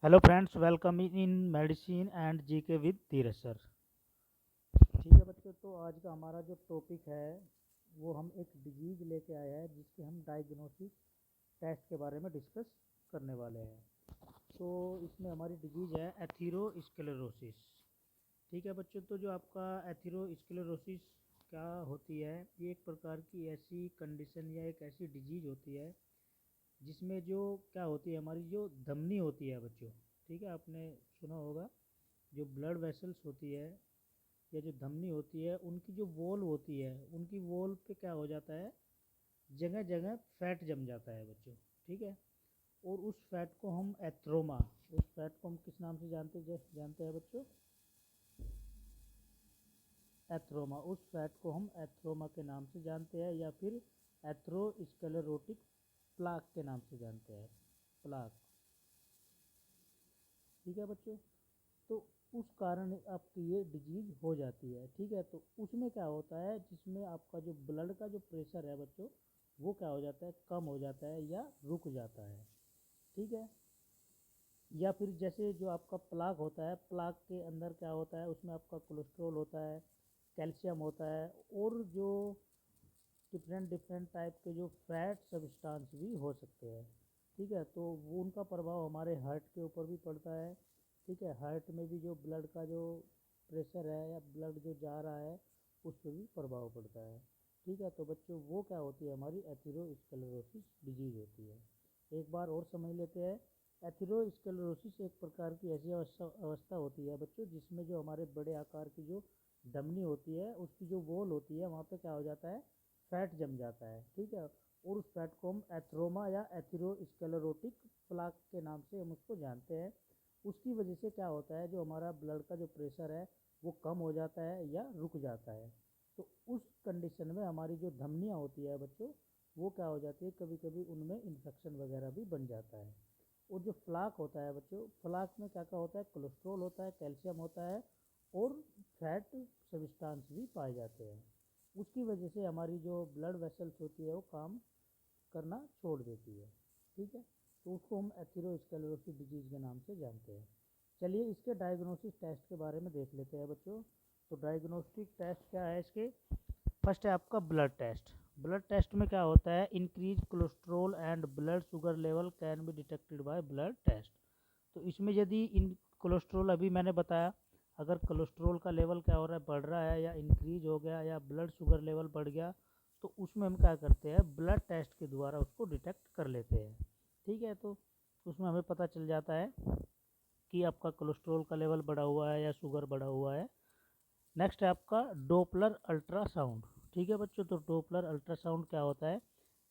Hello friends, welcome in medicine and GK with Dheeraj sir. ठीक है बच्चों, तो आज का हमारा जो टॉपिक है वो हम एक डिजीज़ लेके आए हैं जिसके हम डायग्नोसिस टेस्ट के बारे में डिस्कस करने वाले हैं। तो इसमें हमारी डिजीज़ है एथीरोस्क्लेरोसिस। ठीक है बच्चों, तो जो आपका एथीरोस्क्लेरोसिस क्या होती है, ये एक प्रकार की ऐसी कंडीशन या एक ऐसी डिजीज़ होती है जिसमें जो क्या होती है, हमारी जो धमनी होती है बच्चों। ठीक है, आपने सुना होगा जो ब्लड वेसल्स होती है या जो धमनी होती है, उनकी जो वॉल होती है, उनकी वॉल पे क्या हो जाता है, जगह जगह फैट जम जाता है बच्चों। ठीक है, और उस फैट को हम एथ्रोमा, उस फैट को हम किस नाम से जानते हैं बच्चों? एथ्रोमा। उस फैट को हम एथ्रोमा के नाम से जानते हैं या फिर एथ्रोस्क्लेरोटिक प्लाक के नाम से जानते हैं, प्लाक। ठीक है बच्चों, तो उस कारण आपकी ये डिजीज़ हो जाती है। ठीक है, तो उसमें क्या होता है, जिसमें आपका जो ब्लड का जो प्रेशर है बच्चों, वो क्या हो जाता है, कम हो जाता है या रुक जाता है। ठीक है, या फिर जैसे जो आपका प्लाक होता है, प्लाक के अंदर क्या होता है, उसमें आपका कोलेस्ट्रॉल होता है, कैल्शियम होता है, और जो डिफरेंट डिफरेंट टाइप के जो फैट सब्सटेंस भी हो सकते हैं। ठीक है, तो वो उनका प्रभाव हमारे हार्ट के ऊपर भी पड़ता है। ठीक है, हार्ट में भी जो ब्लड का जो प्रेशर है या ब्लड जो जा रहा है, उस पर भी प्रभाव पड़ता है। ठीक है, तो बच्चों वो क्या होती है, हमारी एथीरोस्क्लेरोसिस डिजीज़ होती है। एक बार और समझ लेते हैं। एथीरोस्क्लेरोसिस एक प्रकार की ऐसी अवस्था होती है बच्चों, जिसमें जो हमारे बड़े आकार की जो धमनी होती है, उसकी जो वॉल होती है, वहाँ पे क्या हो जाता है, फैट जम जाता है। ठीक है, और उस फैट को हम एथ्रोमा या एथीरोस्क्लेरोटिक प्लाक के नाम से हम उसको जानते हैं। उसकी वजह से क्या होता है, जो हमारा ब्लड का जो प्रेशर है वो कम हो जाता है या रुक जाता है। तो उस कंडीशन में हमारी जो धमनियाँ होती है बच्चों, वो क्या हो जाती है, कभी कभी उनमें इन्फेक्शन वगैरह भी बन जाता है। और जो फ्लाक होता है बच्चों, फ्लाक में क्या क्या होता है, कोलेस्ट्रॉल होता है, कैल्शियम होता है, और फैट सब्सटेंस भी पाए जाते हैं। उसकी वजह से हमारी जो ब्लड वेसल्स होती है वो काम करना छोड़ देती है। ठीक है, तो उसको हम एथीरोस्क्लेरोसिस डिजीज़ के नाम से जानते हैं। चलिए इसके डायग्नोसिस टेस्ट के बारे में देख लेते हैं बच्चों। तो डायग्नोस्टिक टेस्ट क्या है इसके? फर्स्ट है आपका ब्लड टेस्ट। ब्लड टेस्ट में क्या होता है, increase cholesterol and blood sugar level can be detected by blood test. तो इसमें यदि इन कोलेस्ट्रोल, अभी मैंने बताया, अगर कोलेस्ट्रोल का लेवल क्या हो रहा है, बढ़ रहा है या इंक्रीज हो गया, या ब्लड शुगर लेवल बढ़ गया, तो उसमें हम क्या करते हैं, ब्लड टेस्ट के द्वारा उसको डिटेक्ट कर लेते हैं। ठीक है, तो उसमें हमें पता चल जाता है कि आपका कोलेस्ट्रोल का लेवल बढ़ा हुआ है या शुगर बढ़ा हुआ है। नेक्स्ट है आपका डोपलर अल्ट्रासाउंड। ठीक है बच्चों, तो डोपलर अल्ट्रासाउंड क्या होता है,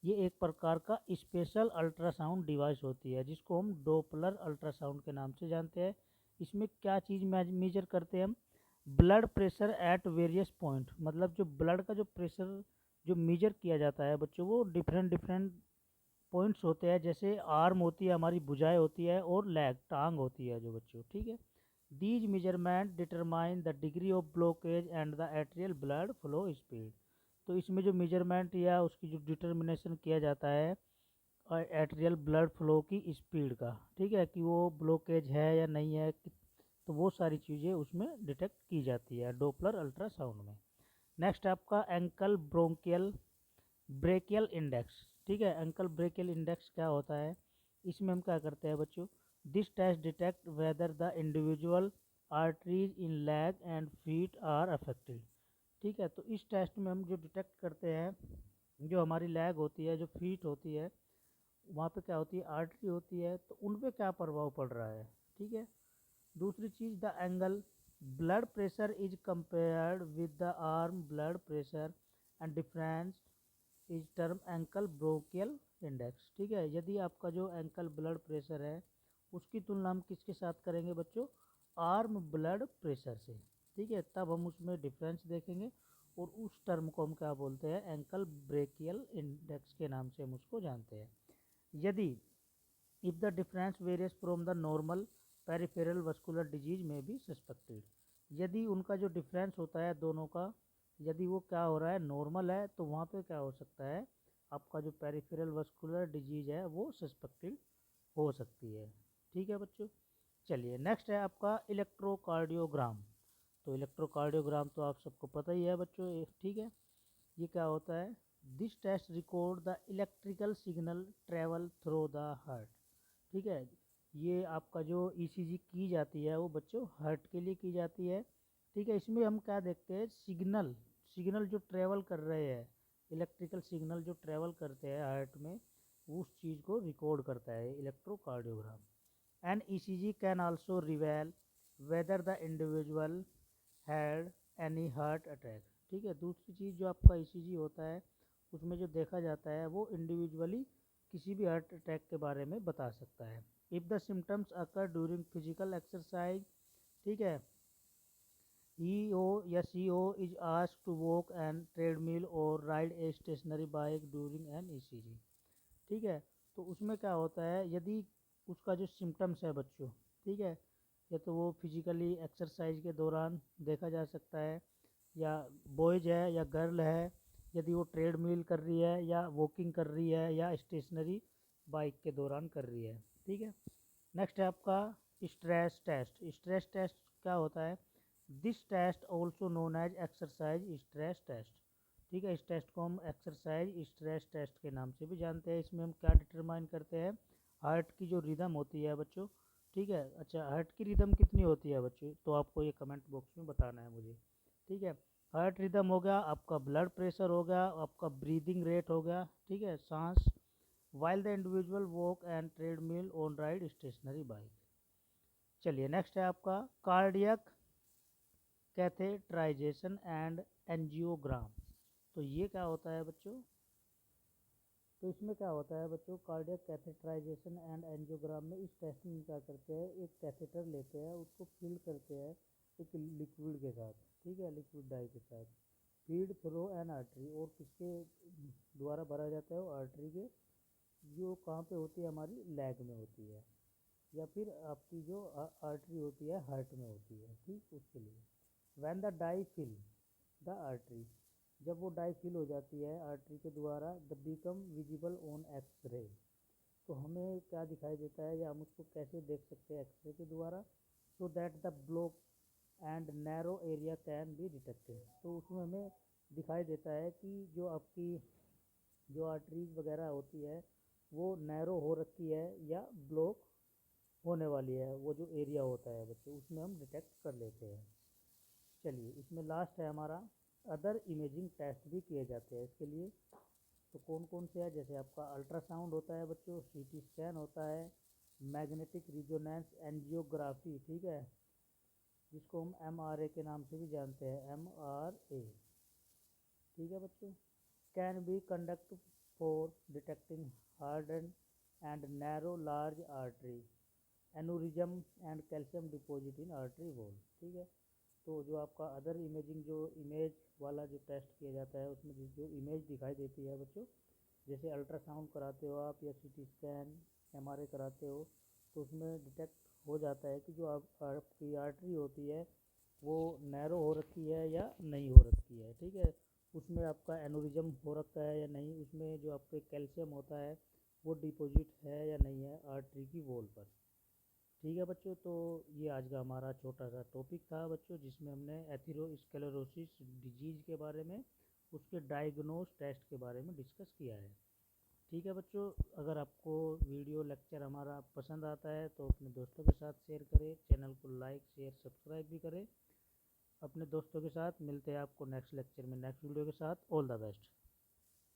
ये एक प्रकार का स्पेशल अल्ट्रासाउंड डिवाइस होती है जिसको हम डोपलर अल्ट्रासाउंड के नाम से जानते हैं। इसमें क्या चीज़ मेजर करते हैं हम, blood pressure at various point. मतलब जो ब्लड का जो प्रेशर जो मेजर किया जाता है बच्चों, वो डिफरेंट डिफरेंट पॉइंट्स होते हैं। जैसे आर्म होती है, हमारी भुजाएं होती है, और लेग, टांग होती है जो बच्चों। ठीक है, these measurement determine the degree of blockage and the atrial blood flow speed. तो इसमें जो मेजरमेंट या उसकी जो डिटर्मिनेशन किया जाता है एट्रियल ब्लड फ्लो की स्पीड का, ठीक है, कि वो ब्लॉकेज है या नहीं है, तो वो सारी चीज़ें उसमें डिटेक्ट की जाती है डोपलर अल्ट्रासाउंड में। नेक्स्ट आपका एंकल ब्रोंकियल ब्रेकियल इंडेक्स। ठीक है, एंकल ब्रेकियल इंडेक्स क्या होता है, इसमें हम क्या करते हैं बच्चों, this test detect whether the individual arteries in leg and feet are affected. ठीक है, तो इस टेस्ट में हम जो डिटेक्ट करते हैं, जो हमारी लेग होती है, जो फीट होती है, वहाँ पे क्या होती है, आर्टरी होती है, तो उन पे क्या प्रभाव पड़ रहा है। ठीक है, दूसरी चीज़, the ankle blood pressure is compared with the arm blood pressure and difference is term ankle brachial index. ठीक है, यदि आपका जो एंकल ब्लड प्रेशर है, उसकी तुलना हम किसके साथ करेंगे बच्चों, आर्म ब्लड प्रेशर से। ठीक है, तब हम उसमें डिफरेंस देखेंगे, और उस टर्म को हम क्या बोलते हैं, एंकल ब्रेकियल इंडेक्स के नाम से हम उसको जानते हैं। यदि if the difference various from the normal peripheral vascular disease में भी सस्पेक्टेड। यदि उनका जो डिफरेंस होता है दोनों का, यदि वो क्या हो रहा है, नॉर्मल है, तो वहाँ पे क्या हो सकता है, आपका जो पेरिफेरल वस्कुलर डिजीज है वो सस्पेक्टेड हो सकती है। ठीक है बच्चों, चलिए नेक्स्ट है आपका इलेक्ट्रोकार्डियोग्राम। तो इलेक्ट्रोकार्डियोग्राम तो आप सबको पता ही है बच्चों, ठीक है। ये क्या होता है? This test record the electrical signal travel through the heart. ठीक है, ये आपका जो ईसीजी की जाती है वो बच्चों हार्ट के लिए की जाती है। ठीक है, इसमें हम क्या देखते हैं? सिग्नल सिग्नल जो ट्रेवल कर रहे हैं, इलेक्ट्रिकल सिग्नल जो ट्रेवल करते हैं हार्ट में, उस चीज़ को रिकॉर्ड करता है electrocardiogram. An ECG can also reveal whether the individual had any heart attack. ठीक है, दूसरी चीज़ जो आपका ईसीजी होता है उसमें जो देखा जाता है वो इंडिविजुअली किसी भी हार्ट अटैक के बारे में बता सकता है। If the symptoms occur during physical exercise, ठीक है, he or या she or is asked to walk and treadmill or ride a stationary bike during an ECG। ठीक है, तो उसमें क्या होता है, यदि उसका जो सिम्टम्स है बच्चों, ठीक है, या तो वो फिजिकली एक्सरसाइज के दौरान देखा जा सकता है, या बॉयज है या गर्ल है, यदि वो ट्रेडमिल कर रही है या वॉकिंग कर रही है या स्टेशनरी बाइक के दौरान कर रही है। ठीक है, नेक्स्ट है आपका स्ट्रेस टेस्ट। स्ट्रेस टेस्ट क्या होता है? This test also known as exercise stress test. ठीक है, इस टेस्ट को हम एक्सरसाइज स्ट्रेस टेस्ट के नाम से भी जानते हैं। इसमें हम क्या डिटरमाइन करते हैं? हार्ट की जो रिदम होती है बच्चों, ठीक है, अच्छा हार्ट की रिदम कितनी होती है बच्चों, तो आपको ये कमेंट बॉक्स में बताना है मुझे। ठीक है, हार्ट रिदम हो गया, आपका ब्लड प्रेशर हो गया, आपका ब्रीदिंग रेट हो गया, ठीक है, सांस, while the individual walk and treadmill on ride stationary bike। चलिए नेक्स्ट है आपका कार्डियक कैथेटराइजेशन एंड एंजियोग्राम। तो ये क्या होता है बच्चों? तो इसमें क्या होता है बच्चों, कार्डियक कैथेटराइजेशन एंड एंजियोग्राम में इस टेस्ट में क्या करते हैं, एक कैथेटर लेते हैं, उसको फिल करते हैं एक लिक्विड के साथ, ठीक है, लिक्विड डाई के साथ, फीड थ्रू एन आर्टरी, और किसके द्वारा भरा जाता है? वो आर्टरी के, जो कहाँ पे होती है? हमारी लेग में होती है, या फिर आपकी जो आर्टरी होती है हार्ट में होती है, ठीक, उसके लिए। When the dye fill the artery, जब वो डाई फिल हो जाती है आर्टरी के द्वारा, the become visible on X-ray. तो हमें क्या दिखाई देता है या हम उसको कैसे देख सकते हैं एक्सरे के द्वारा? So that the block and narrow area can be detected. तो उसमें हमें दिखाई देता है कि जो आपकी जो आर्टरीज वगैरह होती है वो नैरो हो रखी है या ब्लॉक होने वाली है, वो जो एरिया होता है बच्चों उसमें हम डिटेक्ट कर लेते हैं। चलिए इसमें लास्ट है हमारा अदर इमेजिंग टेस्ट भी किए जाते हैं इसके लिए। तो कौन कौन से है? जैसे आपका अल्ट्रासाउंड होता है बच्चों, सीटी स्कैन होता है, मैग्नेटिक रिजोनेंस एंजियोग्राफी, ठीक है, जिसको हम एमआरए के नाम से भी जानते हैं, एमआरए, ठीक है बच्चों, can be conduct for detecting harden and narrow large artery aneurysm and calcium deposit in artery wall. ठीक है, तो जो आपका अदर इमेजिंग जो इमेज वाला जो टेस्ट किया जाता है उसमें जो इमेज दिखाई देती है बच्चों, जैसे अल्ट्रासाउंड कराते हो आप या सीटी स्कैन एमआरआई कराते हो, तो उसमें डिटेक्ट हो जाता है कि जो आपकी आर्टरी होती है वो नैरो हो रखी है या नहीं हो रखी है। ठीक है, उसमें आपका एनोरिज्म हो रखा है या नहीं, उसमें जो आपके कैल्शियम होता है वो डिपॉजिट है या नहीं है आर्टरी की वॉल पर। ठीक है बच्चों, तो ये आज का हमारा छोटा सा टॉपिक था बच्चों, जिसमें हमने एथेरोस्क्लेरोसिस डिजीज़ के बारे में, उसके डायग्नोस टेस्ट के बारे में डिस्कस किया है। ठीक है बच्चों, अगर आपको वीडियो लेक्चर हमारा पसंद आता है तो अपने दोस्तों के साथ शेयर करें, चैनल को लाइक शेयर सब्सक्राइब भी करें अपने दोस्तों के साथ। मिलते हैं आपको नेक्स्ट लेक्चर में नेक्स्ट वीडियो के साथ। All the best.